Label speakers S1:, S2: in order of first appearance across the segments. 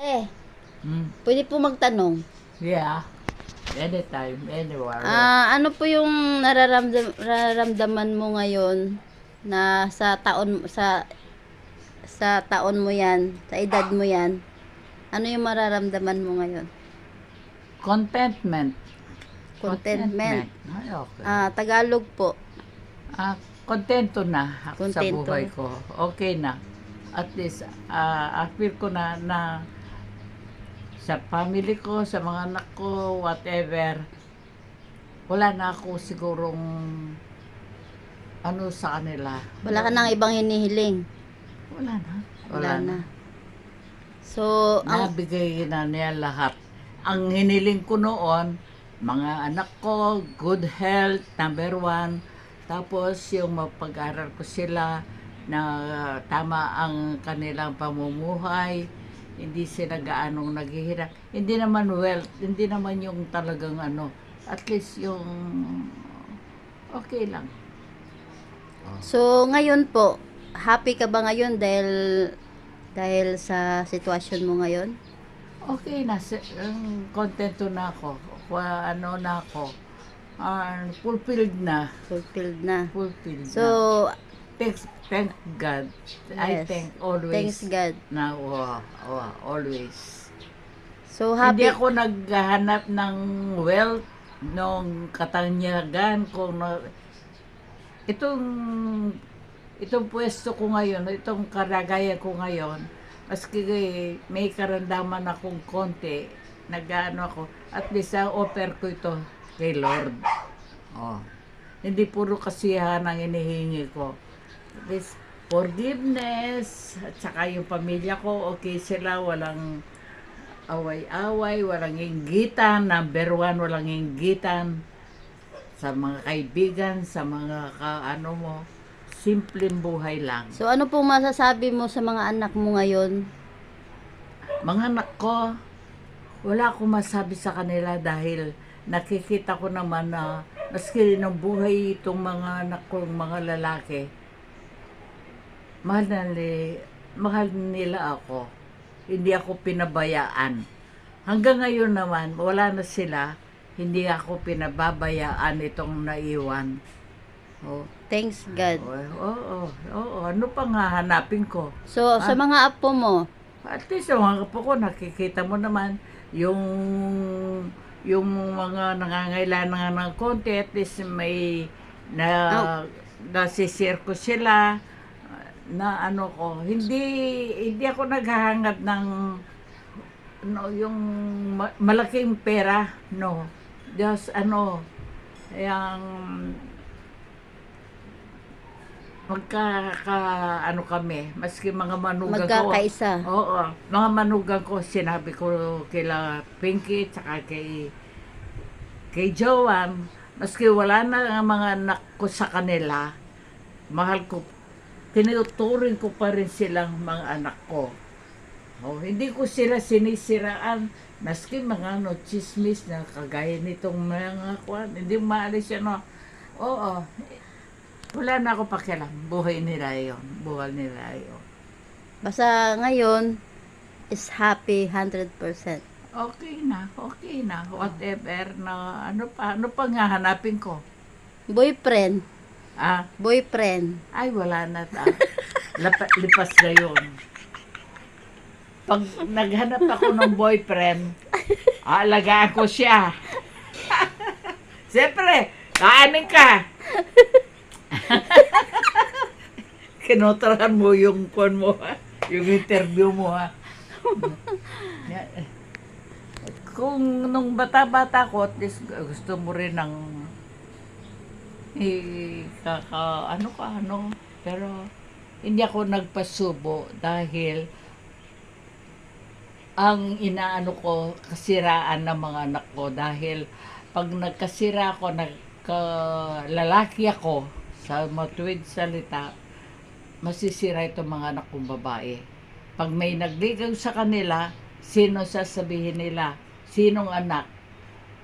S1: Hmm.
S2: Pwede po magtanong.
S1: Yeah. Anytime, anywhere.
S2: Ano po yung nararamdaman mo ngayon na sa taon mo yan, sa edad mo yan? Ano yung mararamdaman mo ngayon?
S1: Contentment.
S2: Contentment.
S1: Ay, okay.
S2: Tagalog po.
S1: Kontento na ako sa
S2: Kontento.
S1: buhay ko. Okay na. At least, I feel ko na sa family ko, sa mga anak ko, whatever, wala na ako sigurong ano sa kanila.
S2: Wala ka nang ibang hinihiling.
S1: Wala na.
S2: Wala na. So,
S1: Nabigay na niya lahat. Ang hiniling ko noon, mga anak ko, good health, number one. Tapos yung mapag-aral ko sila na tama ang kanilang pamumuhay. Hindi sila gaanong naghihirap. Hindi naman wealth, hindi naman yung talagang ano. At least yung okay lang.
S2: so ngayon po, happy ka ba ngayon dahil sa sitwasyon mo ngayon?
S1: Okay na, kontento na ako. Ano na ako, fulfilled na.
S2: Fulfilled na.
S1: Fulfilled
S2: So,
S1: na. Thank God. I
S2: yes.
S1: thank always.
S2: Thanks God.
S1: Na, always.
S2: So,
S1: Hindi
S2: happy.
S1: ako naghahanap ng wealth, nung katanyagan ko. Itong pwesto ko ngayon, itong karagayan ko ngayon, maski may karamdaman akong konti, nag-ano ako, at least offer ko ito kay Lord. Oh. Hindi puro kasiyahan ang inihingi ko. At least forgiveness, at saka yung pamilya ko, okay sila, walang away-away, walang inggitan. Number one, walang inggitan sa mga kaibigan, sa mga kaano mo. Simpleng buhay lang.
S2: So, ano pong masasabi mo sa mga anak mo ngayon?
S1: Mga anak ko, wala akong masabi sa kanila dahil nakikita ko naman na maski ng buhay itong mga anak kong mga lalaki, mahal nila ako. Hindi ako pinabayaan. Hanggang ngayon naman, wala na sila, hindi ako pinababayaan itong naiwan. Oh.
S2: Thanks God.
S1: Oo. Ano pang hahanapin ko?
S2: So, sa mga apo mo,
S1: At least yung mga po ko, nakikita mo naman yung mga nangangailangan ng konti, at least may nasisir ko sila na ano ko. Hindi ako naghahangad ng yung malaking pera, no. Just yung ano kami, maski mga manugang ko.
S2: magkakaisa.
S1: Oo, mga manugang ko, sinabi ko kila Pinky, tsaka kay Joanne, maski wala na ang mga anak ko sa kanila, mahal ko, tinuturing ko pa rin silang mga anak ko. Oh, hindi ko sila sinisiraan, maski mga chismis na kagaya nitong mga kwan, hindi maalis yan, no. Oo, wala na ako pakialam. Buhay nila yun. Buhay nila yun.
S2: Basta ngayon is happy 100%.
S1: Okay na. Whatever na, ano pa nga hanapin ko?
S2: Boyfriend.
S1: Ah,
S2: Boyfriend.
S1: ay wala na. Lipas na yun. Pag naghanap ako ng boyfriend, aalagaan ko siya. Siyempre, kaanin ka. Kinotrahan mo yung kon mo, ha? Yung interview mo, ha? Kung nung bata-bata ko, at least gusto mo rin ng pero hindi ako nagpasubo dahil ang inaano ko, kasiraan ng mga anak ko, dahil pag nagkasira ako, lalaki ako, sa matuwid salita, masisira itong mga anak kong babae. Pag may nagligaw sa kanila, sino sasabihin nila? Sinong anak?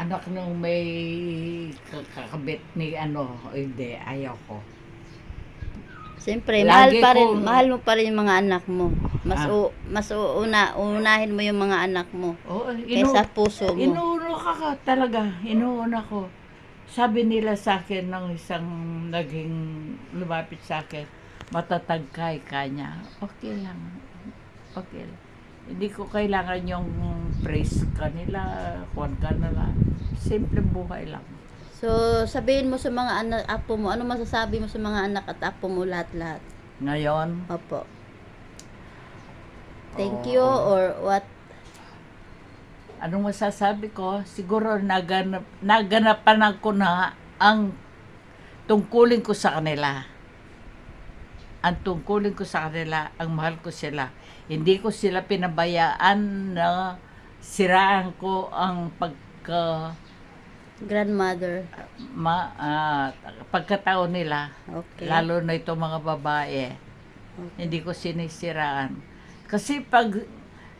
S1: Anak nung may kakabit ni hindi, ayaw ko.
S2: Siyempre,
S1: Lagi kong-
S2: mahal mo pa rin yung mga anak mo.
S1: Ah.
S2: Unahin mo yung mga anak mo
S1: Oo,
S2: kaysa puso mo.
S1: inuuna ka talaga. Inuuna ko. Sabi nila sa akin ng isang naging lumapit sa akin, matatag ka niya. Okay lang. Okay lang. Hindi ko kailangan yung praise kanila, kuwan ka na lang. Simple buhay lang.
S2: So, sabihin mo sa mga anak, apo mo, ano masasabi mo sa mga anak at apo mo lahat-lahat?
S1: Ngayon,
S2: Opo. Thank you or what?
S1: anong masasabi ko? Siguro naganapan ko na ang tungkulin ko sa kanila. Ang tungkulin ko sa kanila, ang mahal ko sila. Hindi ko sila pinabayaan na siraan ko ang
S2: Grandmother.
S1: pagkatao nila.
S2: Okay.
S1: Lalo na itong mga babae. Hindi ko sinisiraan. Kasi pag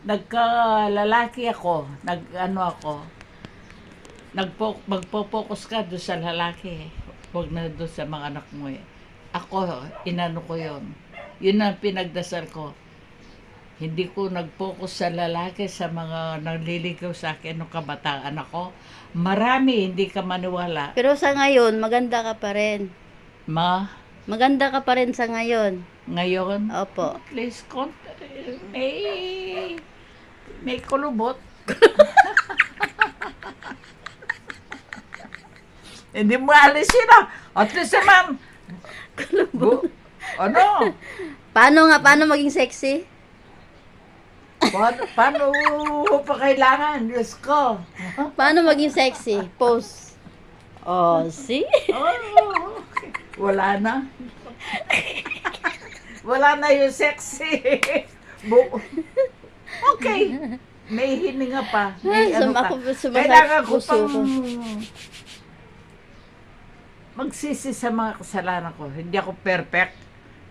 S1: nagkalalaki ako, magpo-focus ka doon sa lalaki. Huwag na doon sa mga anak mo eh. Ako, inano ko yun. Yun ang pinagdasal ko. Hindi ko nag-focus sa lalaki, sa mga nanliligaw sa akin nung kabataan ako. Marami, hindi ka maniwala.
S2: Pero sa ngayon, maganda ka pa rin. Maganda ka pa rin sa ngayon.
S1: Ngayon,
S2: Opo.
S1: at least, may kulubot. Hindi mo alisin ah. At least naman. Ano?
S2: Paano maging sexy?
S1: Paano pa kailangan? Diyos ko.
S2: Paano maging sexy? Pose. Oh, see?
S1: Oh, wala na. Wala na yung sexy. Okay. May hininga pa. May ano pa. Kailangan ko pang magsisi sa mga kasalanan ko. Hindi ako perfect.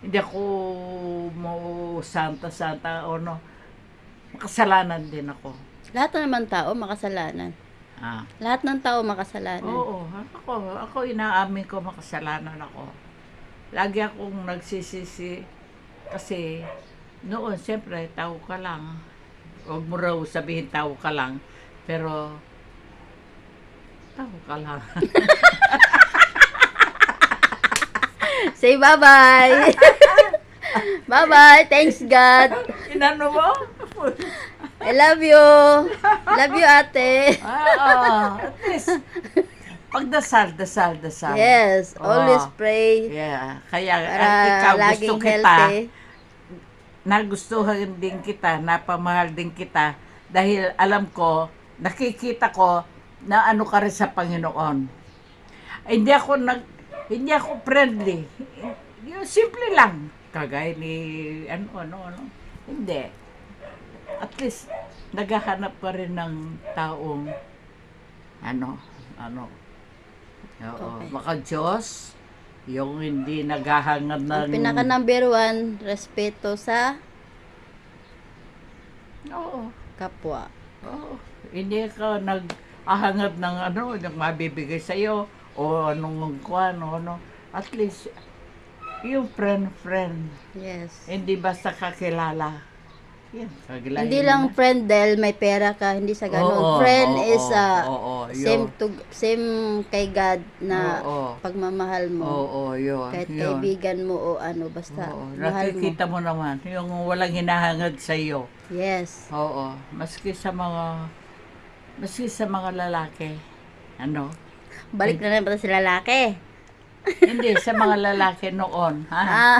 S1: Hindi ako santa o no. Makasalanan din ako.
S2: Lahat na naman tao makasalanan. Lahat ng tao makasalanan.
S1: Oo. Ako inaamin ko makasalanan ako. Lagi akong nagsisisi kasi noon, siyempre, tao ka lang. Huwag mo raw sabihin tao ka lang. Pero, tao ka lang.
S2: Say bye-bye. Bye-bye. Thanks God.
S1: Inano mo?
S2: I love you. Love you, ate.
S1: At least, pagdasal.
S2: Yes. Always
S1: Oo.
S2: pray.
S1: Yeah. Kaya,
S2: Para
S1: ikaw gusto
S2: laging
S1: kita.
S2: healthy.
S1: Nagustuhan din kita, napamahal din kita. Dahil alam ko, nakikita ko na ano ka rin sa Panginoon. Hindi ako friendly. Yung simple lang. Kagaya ni ano. Hindi. At least, naghahanap pa rin ng taong Oo.
S2: Okay.
S1: Baka Diyos, yung hindi naghahangad ng...
S2: Ang pinaka number 1, respeto sa
S1: Oo.
S2: kapwa.
S1: Oo. Hindi ka nag-ahangad ng yung mabibigay sa'yo o anong ano. At least, yung friend.
S2: Yes.
S1: Hindi basta kakilala. Yan, kakilala.
S2: Hindi lang friend dahil may pera ka, hindi sa ganun. Friend is same kay God na pagmamahal mo.
S1: Yun.
S2: Kahit kaibigan mo o ano, basta mahal mo.
S1: Nakikita mo naman, yung walang hinahangad sa'yo.
S2: Yes.
S1: Oo. Maski sa mga lalaki.
S2: Balik na naman sa lalaki.
S1: Hindi, sa mga lalaki noon.
S2: Ah.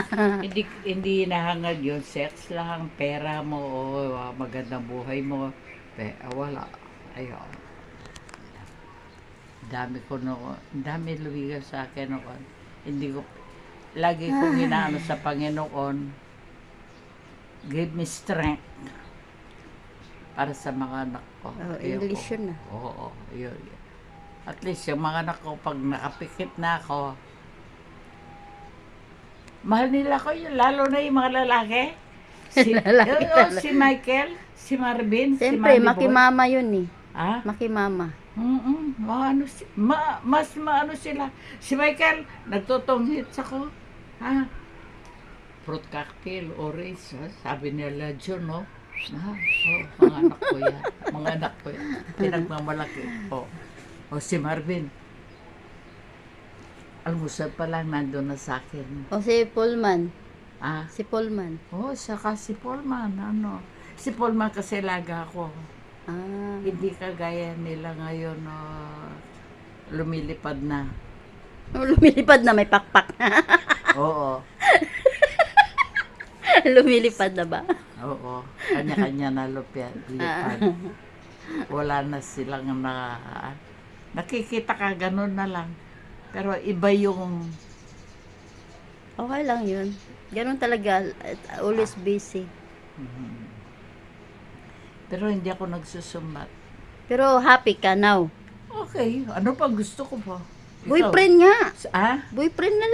S1: Hindi hinahangad yun. Sex lang, pera mo, magandang buhay mo. Wala. Ayun. Dami lumigan sa akin noon. Lagi kong hinaano sa Panginoon, give me strength para sa mga anak ko.
S2: English yun
S1: Oo, yun. At least yung mga anak ko, pag nakapikit na ako, mahal nila ko yun, lalo na yung mga lalaki. Si Michael, si Marvin,
S2: Siyempre,
S1: si Manny Boy.
S2: makimama yun eh.
S1: Ah?
S2: Makimama.
S1: Mas maano sila. Si Michael, nagtutong hits ako. fruit cocktail, orange. Sabi nila, John, no? Mga anak ko yan. Mga anak ko yan. Pinagmamalaki. Si Marvin. Almusal pa lang nandun na sa akin.
S2: O si Pullman.
S1: Ah?
S2: Si Pullman.
S1: Saka si Paulman, Si Paulman kasi laga ako. Hindi kagaya nila ngayon, lumilipad na.
S2: Lumilipad na, may pakpak.
S1: Oo.
S2: Lumilipad na ba?
S1: Oo. Kanya-kanya na lipad. Wala na silang nakikita ka, ganun na lang. Pero iba yung...
S2: Okay lang yun. Ganun talaga. Always busy.
S1: Pero hindi ako nagsusumbat.
S2: Pero happy ka now.
S1: Okay. Ano pa gusto ko pa?
S2: Boyfriend nga.
S1: Boyfriend
S2: na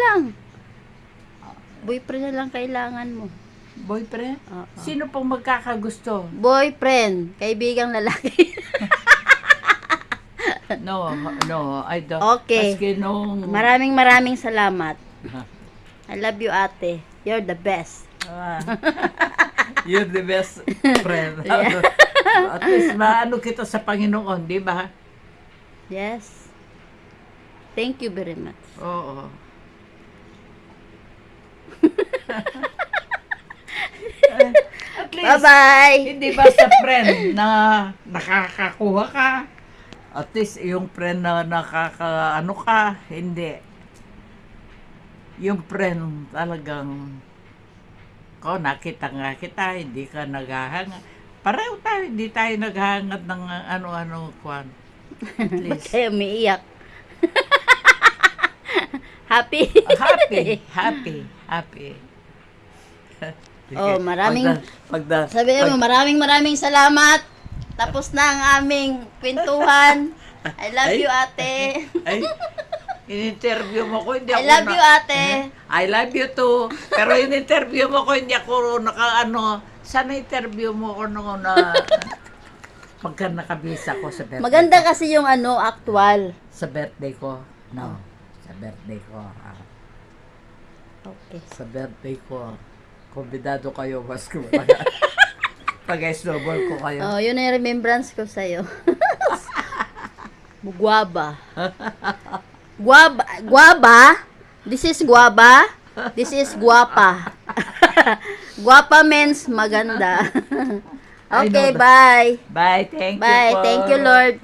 S2: lang kailangan mo.
S1: Boyfriend?
S2: Oo.
S1: Sino pang magkakagusto?
S2: Boyfriend. Kaibigang lalaki.
S1: No, I don't.
S2: Okay.
S1: Maski nung...
S2: Maraming salamat. I love you, ate. You're the best.
S1: You're the best friend. At least maano kita sa Panginoon, di ba?
S2: Yes. Thank you very much.
S1: Oo. At least,
S2: Bye-bye.
S1: hindi ba sa friend na nakakakuha ka? At least yung friend na nakakaano ka, hindi. Yung friend talagang nakita nga kita, hindi ka naghahanga. Pareho tayo, hindi tayo naghahangad ng ano-ano kwan. At least.
S2: Kaya umiiyak. Happy?
S1: Happy.
S2: Oh, maraming...
S1: Pagda,
S2: Sabihin mo, maraming salamat. Tapos na ang aming kwentuhan. I love you, ate.
S1: Ay, in-interview mo ko, hindi
S2: I
S1: ako
S2: love you, ate.
S1: I love you too. Pero in-interview mo ko, hindi ako sana interview mo ko nung pagka nakabisa ko sa birthday
S2: Maganda
S1: ko.
S2: kasi yung actual.
S1: Sa birthday ko. No. Sa birthday ko.
S2: Okay.
S1: Sa birthday ko. Kumbidado kayo, mas ko pag-snowball ko kayo.
S2: Oh, yun na yung remembrance ko sa'yo. Guava. Guava? This is guava. This is guapa. Guapa means maganda. Okay, bye.
S1: Bye, thank you
S2: Bye.
S1: po.
S2: Thank you, Lord.